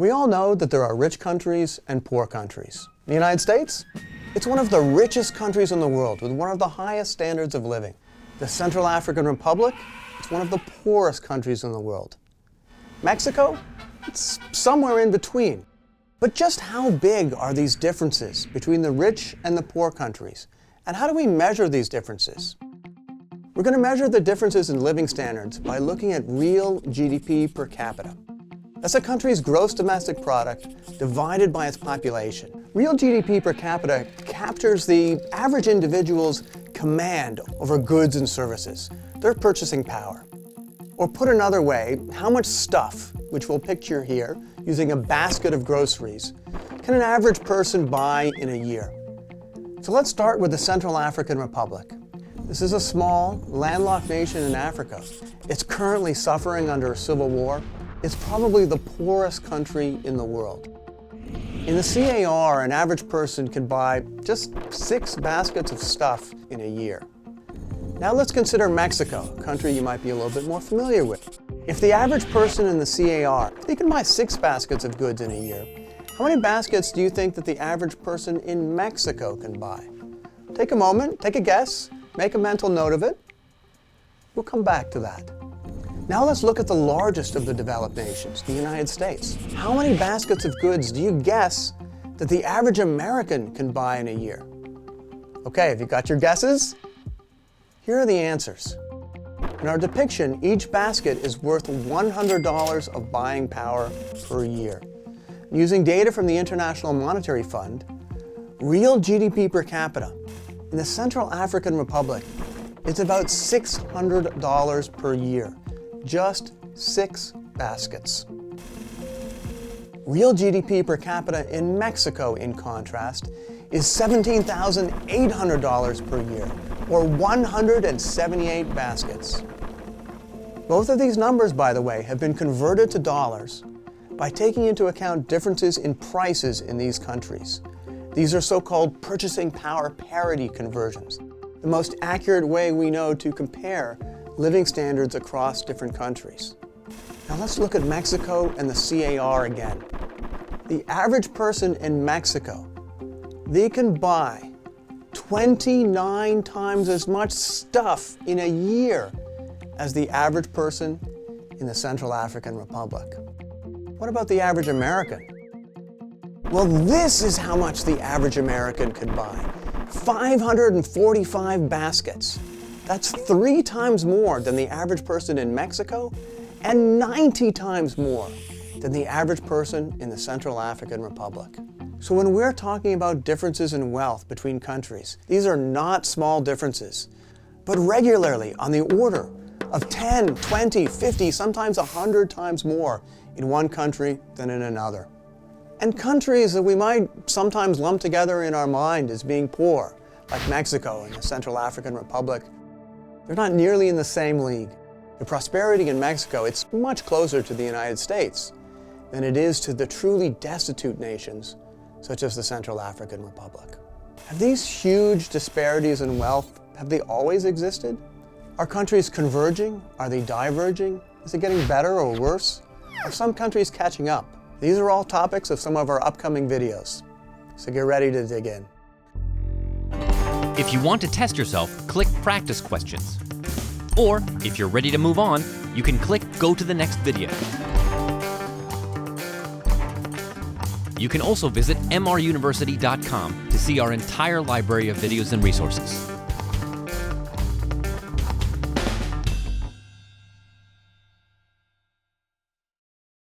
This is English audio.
We all know that there are rich countries and poor countries. The United States? It's one of the richest countries in the world with one of the highest standards of living. The Central African Republic? It's one of the poorest countries in the world. Mexico? It's somewhere in between. But just how big are these differences between the rich and the poor countries? And how do we measure these differences? We're going to measure the differences in living standards by looking at real GDP per capita. That's a country's gross domestic product divided by its population. Real GDP per capita captures the average individual's command over goods and services, their purchasing power. Or put another way, how much stuff, which we'll picture here using a basket of groceries, can an average person buy in a year? So let's start with the Central African Republic. This is a small, landlocked nation in Africa. It's currently suffering under a civil war. It's probably the poorest country in the world. In the CAR, an average person can buy just 6 baskets of stuff in a year. Now let's consider Mexico, a country you might be a little bit more familiar with. If the average person in the CAR, they can buy 6 baskets of goods in a year, how many baskets do you think that the average person in Mexico can buy? Take a moment, take a guess, make a mental note of it. We'll come back to that. Now let's look at the largest of the developed nations, the United States. How many baskets of goods do you guess that the average American can buy in a year? Okay, have you got your guesses? Here are the answers. In our depiction, each basket is worth $100 of buying power per year. Using data from the International Monetary Fund, real GDP per capita in the Central African Republic is about $600 per year. Just 6 baskets. Real GDP per capita in Mexico, in contrast, is $17,800 per year, or 178 baskets. Both of these numbers, by the way, have been converted to dollars by taking into account differences in prices in these countries. These are so-called purchasing power parity conversions, the most accurate way we know to compare living standards across different countries. Now let's look at Mexico and the CAR again. The average person in Mexico, they can buy 29 times as much stuff in a year as the average person in the Central African Republic. What about the average American? Well, this is how much the average American could buy. 545 baskets. That's 3 times more than the average person in Mexico and 90 times more than the average person in the Central African Republic. So when we're talking about differences in wealth between countries, these are not small differences, but regularly on the order of 10, 20, 50, sometimes 100 times more in one country than in another. And countries that we might sometimes lump together in our mind as being poor, like Mexico and the Central African Republic, they're not nearly in the same league. The prosperity in Mexico, it's much closer to the United States than it is to the truly destitute nations, such as the Central African Republic. Have these huge disparities in wealth, have they always existed? Are countries converging? Are they diverging? Is it getting better or worse? Are some countries catching up? These are all topics of some of our upcoming videos, so get ready to dig in. If you want to test yourself, click Practice Questions. Or, if you're ready to move on, you can click Go to the next video. You can also visit mruniversity.com to see our entire library of videos and resources.